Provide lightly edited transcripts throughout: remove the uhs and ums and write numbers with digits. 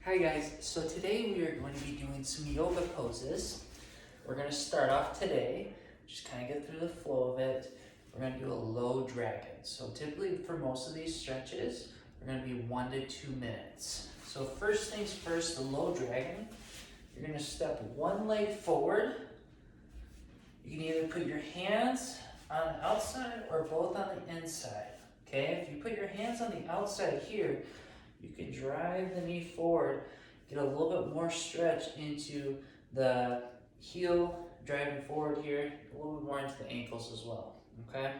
Hi guys, so today we are going to be doing some yoga poses. We're going to start off today, just kind of get through the flow of it. We're going to do a low dragon. So typically for most of these stretches, we're going to be 1 to 2 minutes. So first things first, the low dragon, you're going to step one leg forward. You can either put your hands on the outside or both on the inside. Okay, if you put your hands on the outside here, you can drive the knee forward, get a little bit more stretch into the heel, driving forward here, a little bit more into the ankles as well, okay?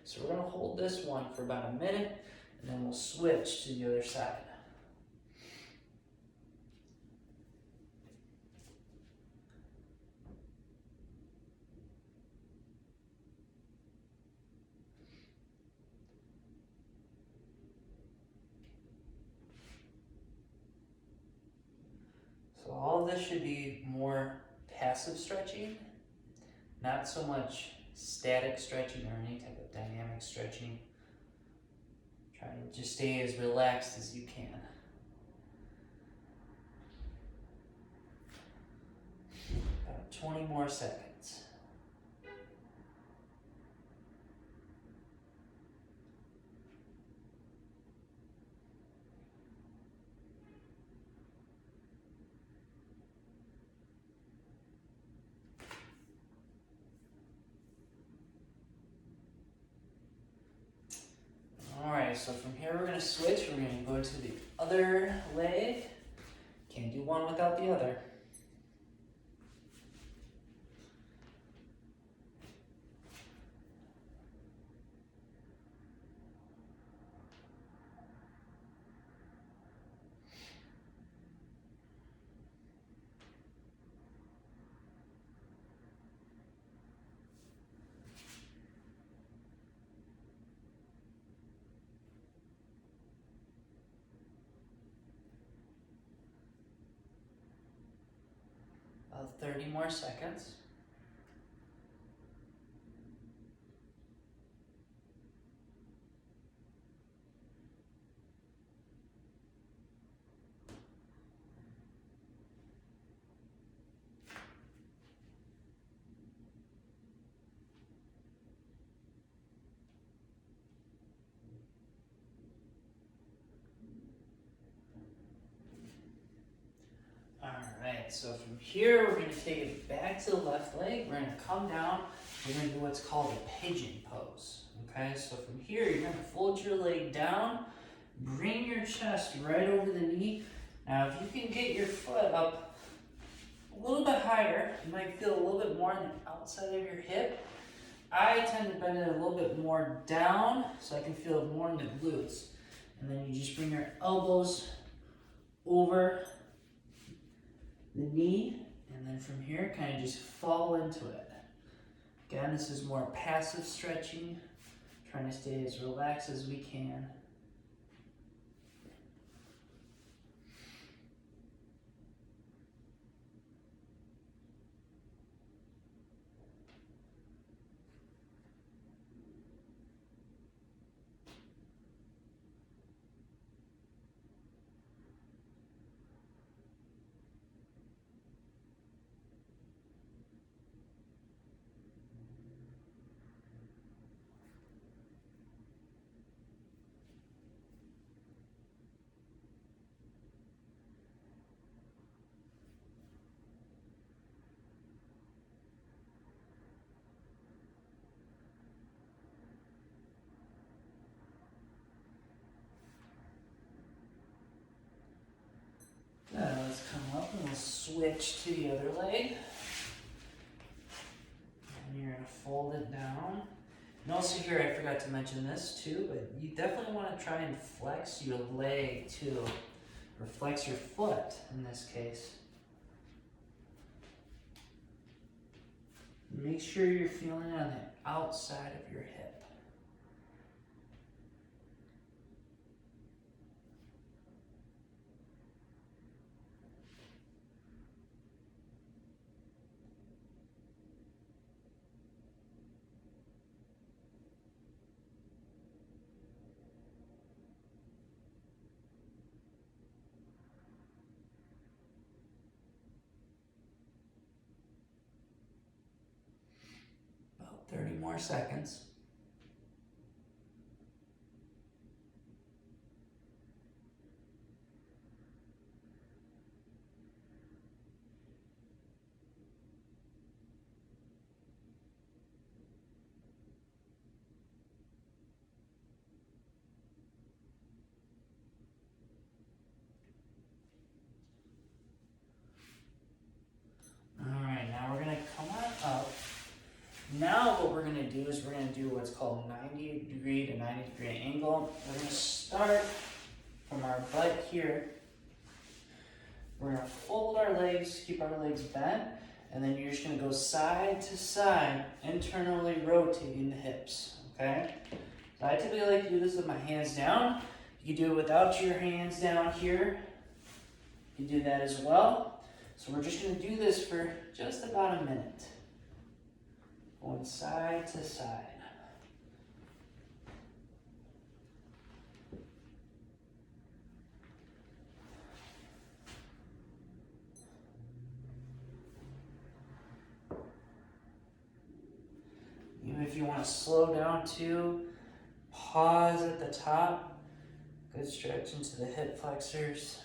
So we're gonna hold this one for about a minute, and then we'll switch to the other side. So all of this should be more passive stretching, not so much static stretching or any type of dynamic stretching. Try to just stay as relaxed as you can. About 20 more seconds. Alright, so from here we're going to switch. We're going to go to the other leg. Can't do one without the other. About 30 more seconds. Alright, so from here we're going to take it back to the left leg. We're going to come down. We're going to do what's called a pigeon pose. Okay, so from here you're going to fold your leg down, bring your chest right over the knee. Now if you can get your foot up a little bit higher, you might feel a little bit more on the outside of your hip. I tend to bend it a little bit more down so I can feel it more in the glutes. And then you just bring your elbows over the knee, and then from here kind of just fall into it. Again, this is more passive stretching, trying to stay as relaxed as we can. Now let's come up and we'll switch to the other leg. And you're going to fold it down. And also here, I forgot to mention this too, but you definitely want to try and flex your leg too, or flex your foot in this case. Make sure you're feeling it on the outside of your hip. more seconds. Alright, now we're going to come on up. Now what we're going to do is we're going to do what's called 90-degree to 90-degree angle. We're going to start from our butt here. We're going to fold our legs, keep our legs bent, and then you're just going to go side to side, internally rotating the hips, okay? So I typically like to do this with my hands down. You can do it without your hands down here. You can do that as well. So we're just going to do this for just about a minute. Going side to side. Even if you want to slow down too, pause at the top. Good stretch into the hip flexors.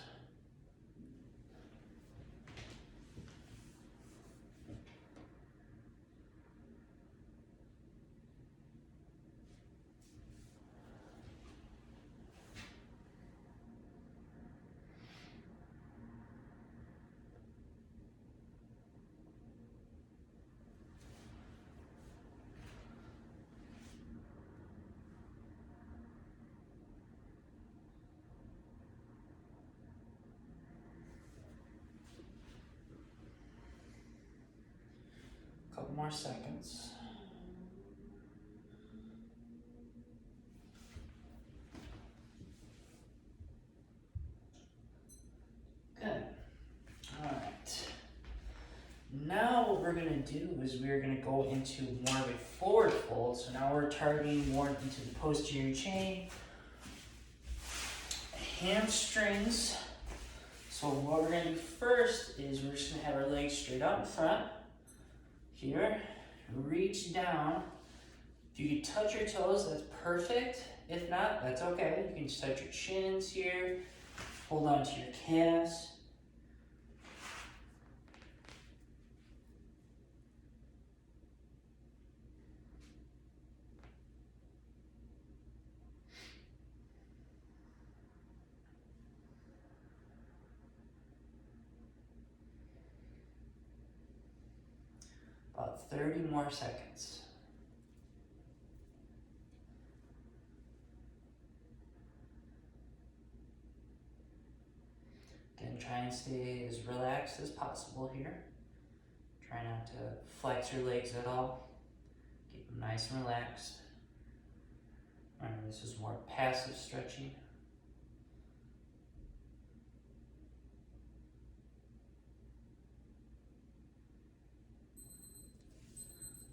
Couple more seconds. Good. All right. Now what we're going to do is we're going to go into more of a forward fold. So now we're targeting more into the posterior chain, hamstrings. So what we're going to do first is we're just going to have our legs straight out in front. Here, reach down. If you can touch your toes, that's perfect. If not, that's okay. You can just touch your chins here. Hold on to your calves. About 30 more seconds. Again, try and stay as relaxed as possible here. Try not to flex your legs at all. Keep them nice and relaxed. Remember, this is more passive stretching.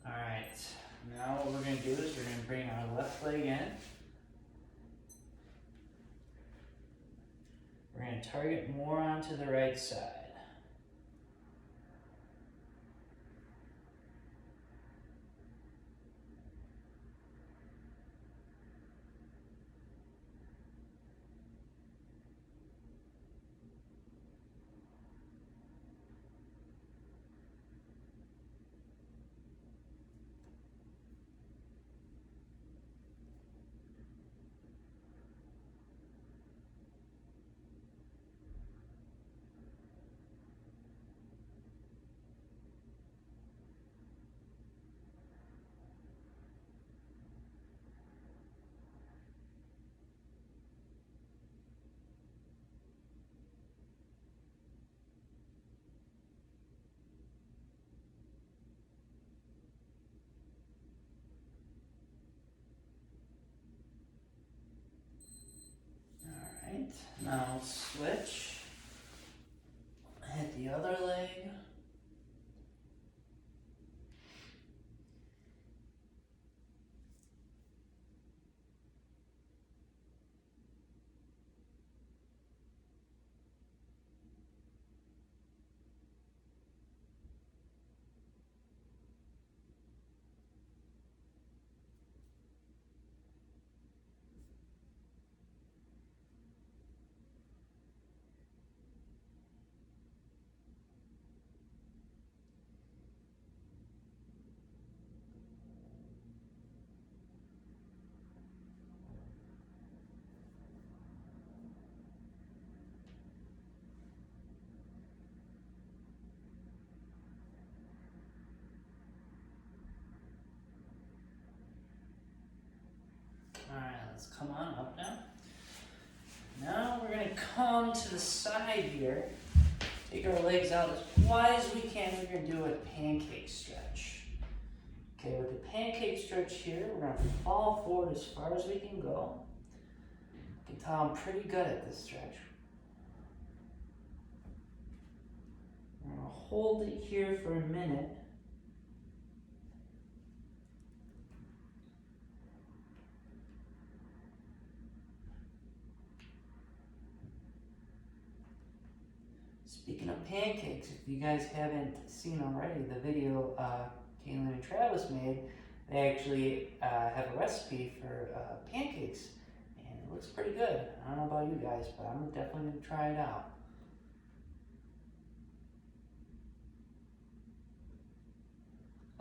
All right, now what we're going to do is we're going to bring our left leg in. We're going to target more onto the right side. Now switch, hit the other leg. come to the side here. Take our legs out as wide as we can. We're gonna do a pancake stretch. Okay, with the pancake stretch here, we're gonna fall forward as far as we can go. You can tell I'm pretty good at this stretch. We're gonna hold it here for a minute. Speaking of pancakes, if you guys haven't seen already the video Caitlin and Travis made, they actually have a recipe for pancakes, and it looks pretty good. I don't know about you guys, but I'm definitely gonna try it out.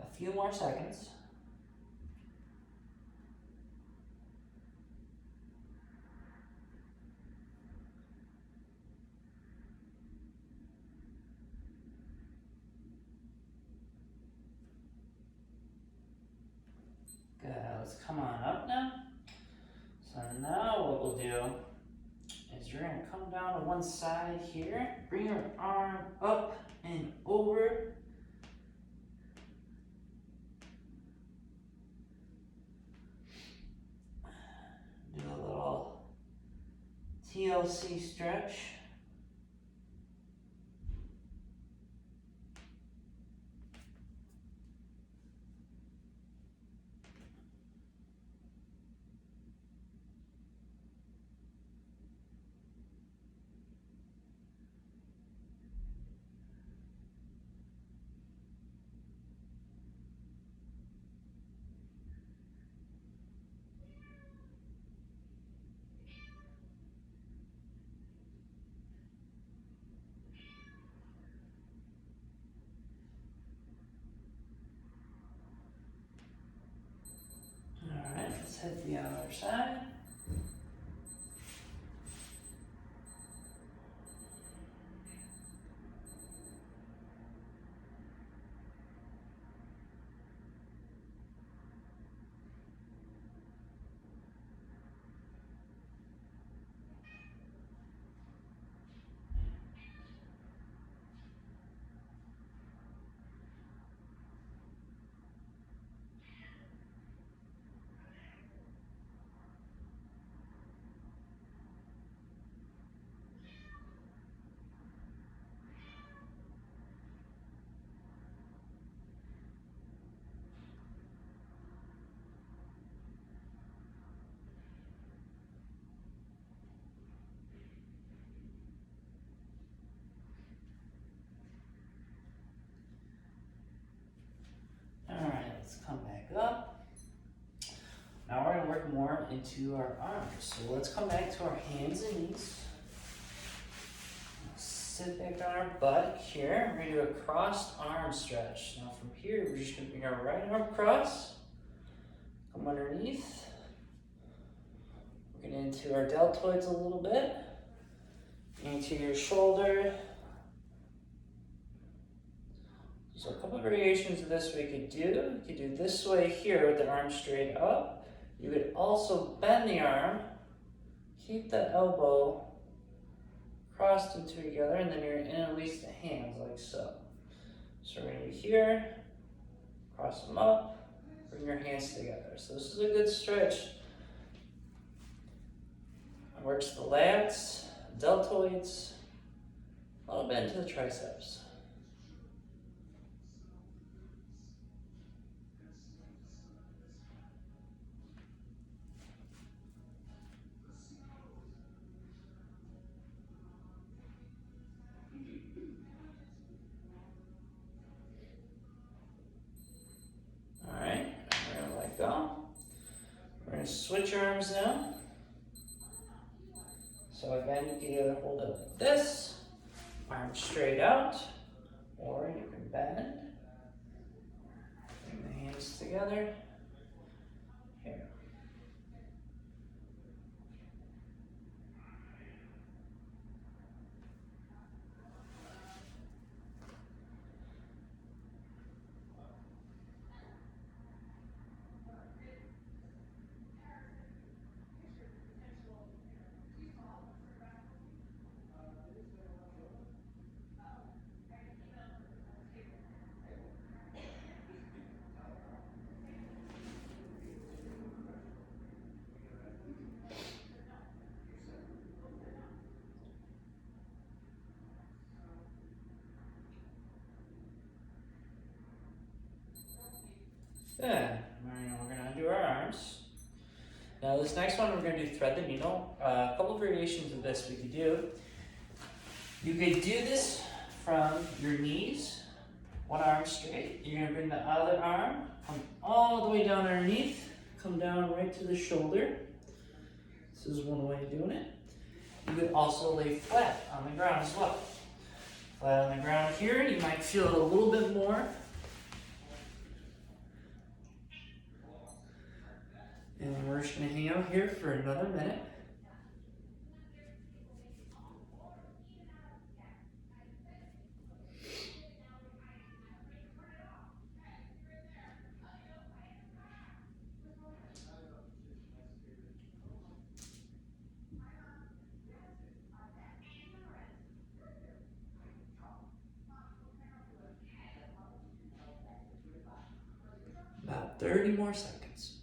A few more seconds. Good, let's come on up now. So now what we'll do is you're gonna come down to one side here, bring your arm up and over. Do a little TLC stretch. Alright, let's hit the other side. Alright, let's come back up. Now we're gonna work more into our arms. So let's come back to our hands and knees. Sit back on our butt here. We're gonna do a crossed arm stretch. Now from here, we're just gonna bring our right arm across, come underneath. We're getting into our deltoids a little bit, into your shoulder. So a couple of variations of this we could do. You could do this way here with the arm straight up. You could also bend the arm, keep the elbow crossed into together, and then you're gonna release the hands like so. So we're gonna be here, cross them up, bring your hands together. So this is a good stretch. It works the lats, deltoids, a little bit into the triceps. Switch your arms now. So again, you can either hold it like this, arms straight out, or you can bend, bring the hands together, here. Good. Alright, we're gonna undo our arms. Now this next one, we're gonna do thread the needle. A couple variations of this we could do. You could do this from your knees, one arm straight. You're gonna bring the other arm, come all the way down underneath, come down right to the shoulder. This is one way of doing it. You could also lay flat on the ground as well. Flat on the ground here, you might feel it a little bit more. And we're just gonna hang out here for another minute. About 30 more seconds.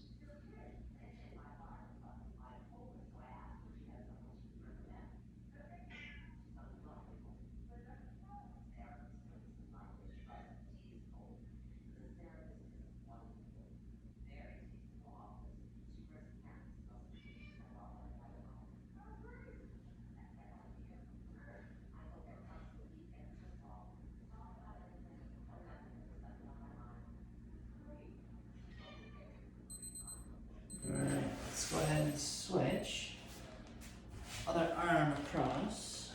Alright, let's go ahead and switch. Other arm across.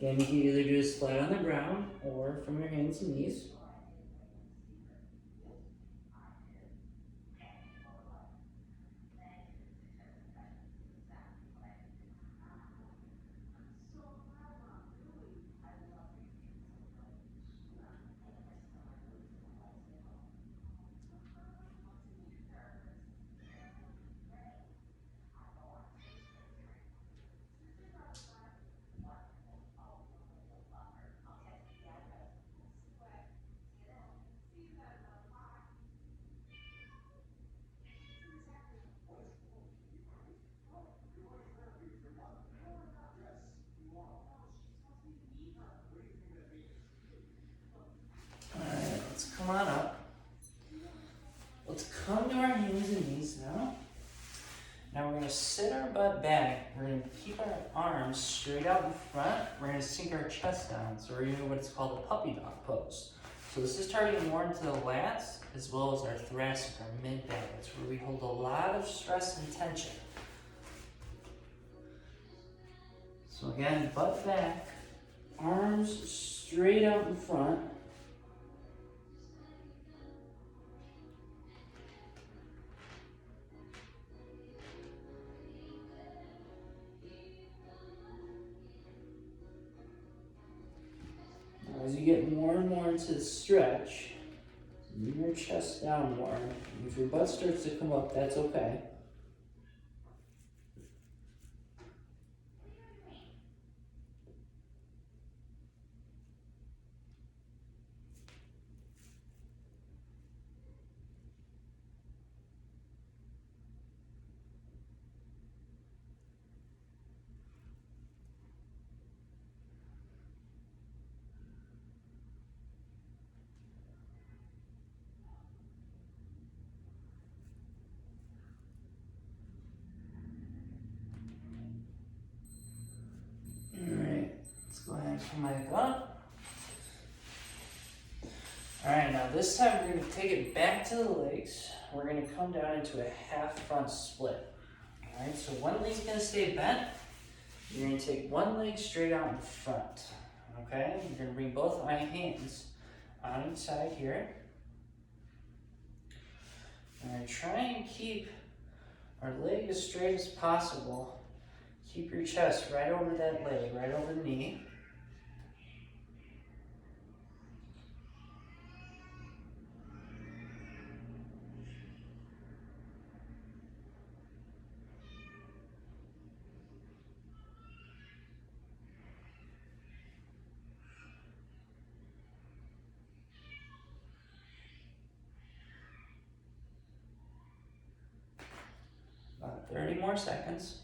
Again, you can either do this flat on the ground or from your hands and knees. Alright, let's come on up. Let's come to our hands and knees now. Now we're going to sit our butt back. We're going to keep our arms straight out in front. We're going to sink our chest down. So we're doing what's called a puppy dog pose. So this is targeting more into the lats as well as our thoracic, our mid-back. It's where we hold a lot of stress and tension. So again, butt back, arms straight out in front. As you get more and more into the stretch, move your chest down more. If your butt starts to come up, that's okay. Alright, let's go ahead and come back up. Alright, now this time we're going to take it back to the legs. We're going to come down into a half front split. Alright, so one leg's going to stay bent. You're going to take one leg straight out in front. Okay, you're going to bring both my hands on each side here. We're going to try and keep our leg as straight as possible. Keep your chest right over that leg, right over the knee. About 30 more seconds.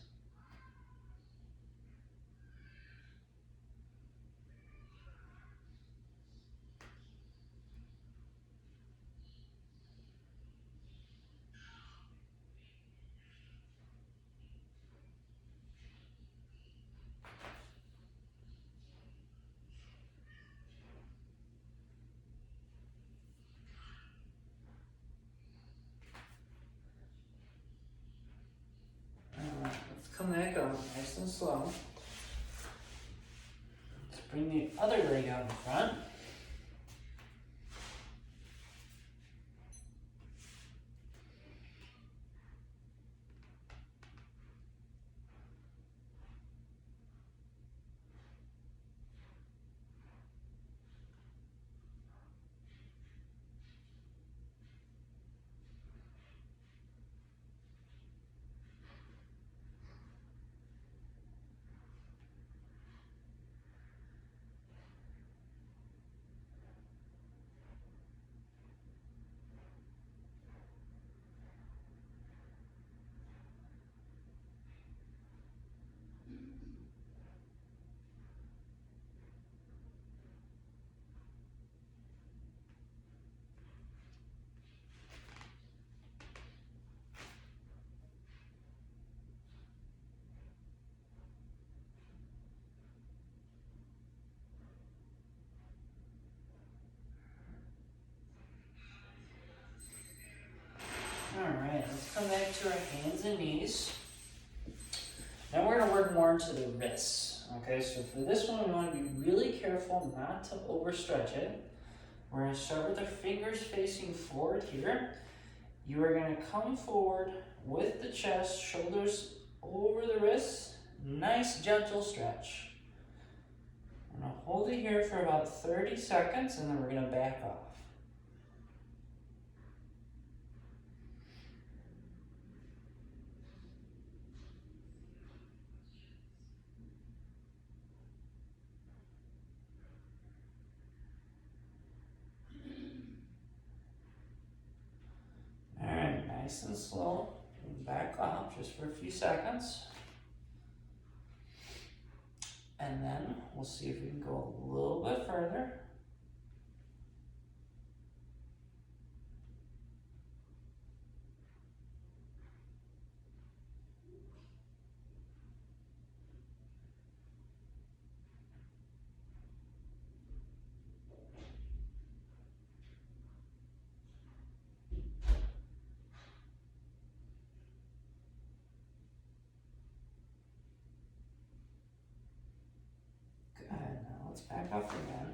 out nice and slow. Let's bring the other leg out in front. Alright, let's come back to our hands and knees. Now we're going to work more into the wrists. Okay, so for this one, we want to be really careful not to overstretch it. We're going to start with our fingers facing forward here. You are going to come forward with the chest, shoulders over the wrists. Nice gentle stretch. I'm going to hold it here for about 30 seconds and then we're going to back off. Nice and slow, and back off just for a few seconds. And then we'll see if we can go a little bit further. Let's back off again.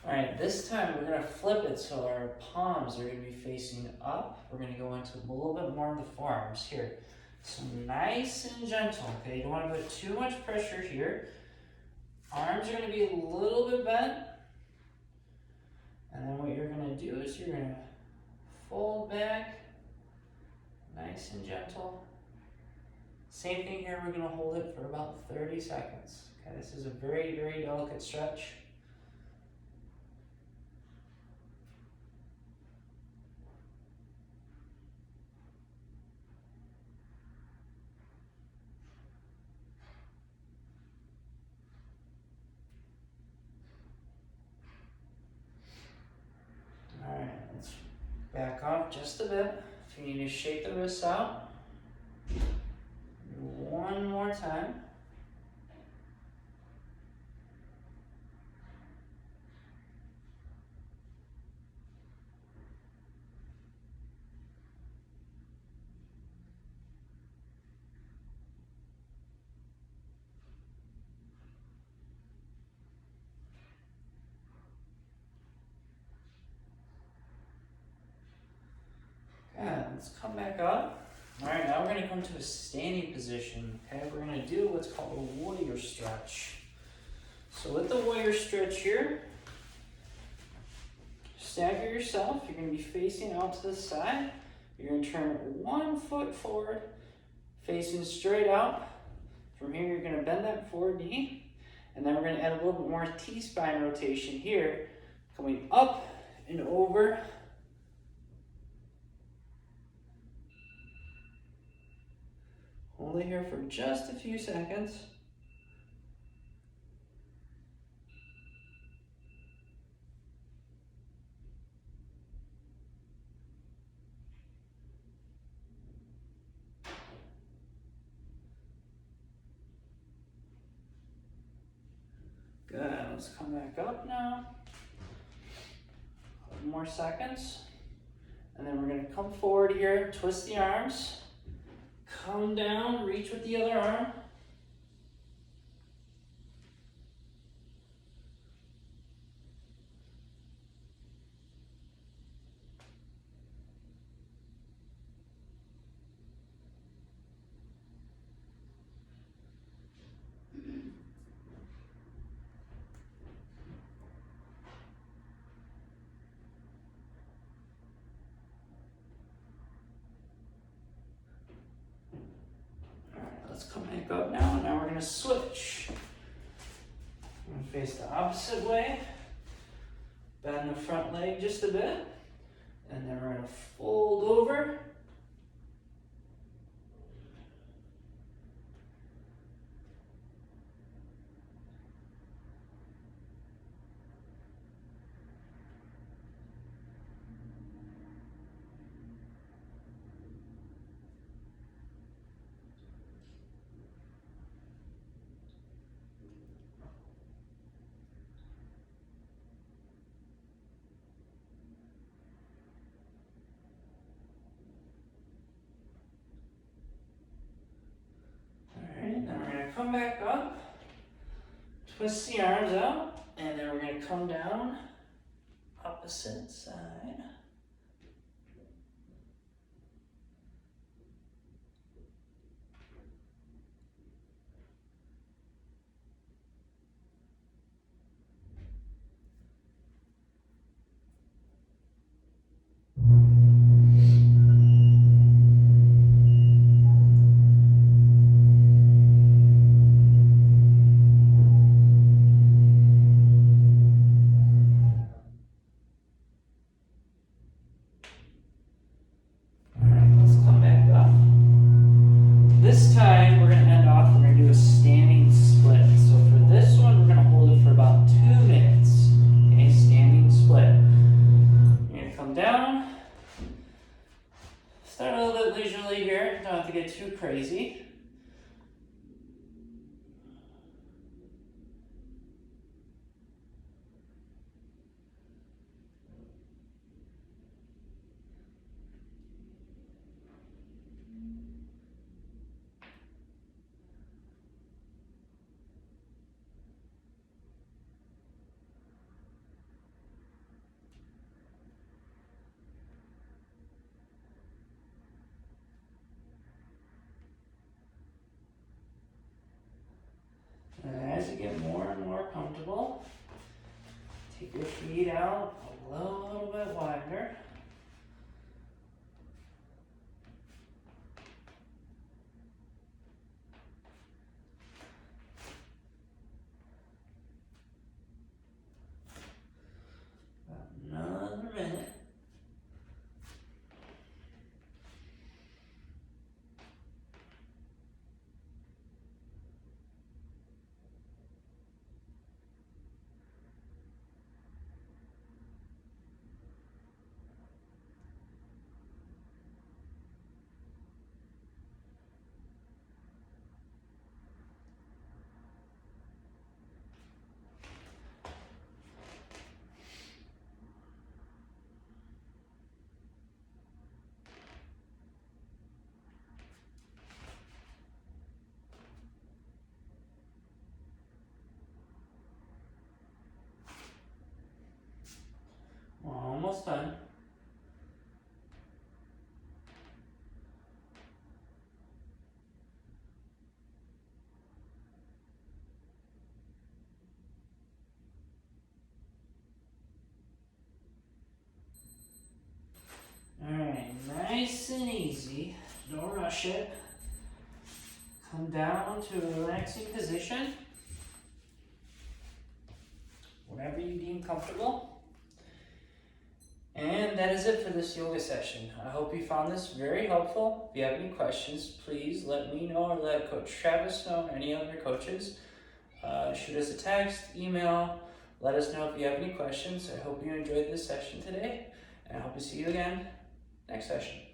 All right, this time we're gonna flip it so our palms are gonna be facing up. We're gonna go into a little bit more of the forearms here. So nice and gentle, okay? You don't wanna put too much pressure here. Arms are gonna be a little bit bent. And then what you're gonna do is you're gonna fold back, nice and gentle. Same thing here, we're gonna hold it for about 30 seconds. Okay, this is a very, very delicate stretch. All right, let's back off just a bit. If you need to shake the wrists out, one more time. Let's come back up. All right, now we're gonna come to a standing position. Okay, we're gonna do what's called a warrior stretch. So with the warrior stretch here, stagger yourself. You're gonna be facing out to the side. You're gonna turn one foot forward, facing straight out. From here, you're gonna bend that forward knee. And then we're gonna add a little bit more T-spine rotation here, coming up and over. Hold it here for just a few seconds. Good, let's come back up now. A couple more seconds. And then we're gonna come forward here, twist the arms, come down, reach with the other arm. Let's come back up now, and now we're gonna switch. I'm gonna face the opposite way, bend the front leg just a bit, and then we're gonna fold over. Then we're gonna come back up, twist the arms out, and then we're gonna come down, opposite side. This time we're going to end off, we're going to do a standing split. So for this one, we're going to hold it for about 2 minutes. Okay, standing split. You're going to come down, start a little bit leisurely here, don't have to get too crazy. And as you get more and more comfortable, take your feet out a little bit wider. Another minute. We're almost done. Alright, nice and easy. Don't rush it. Come down to a relaxing position. Whenever you deem comfortable. And that is it for this yoga session. I hope you found this very helpful. If you have any questions, please let me know or let Coach Travis know or any other coaches. Shoot us a text, email, let us know if you have any questions. I hope you enjoyed this session today, and I hope to see you again next session.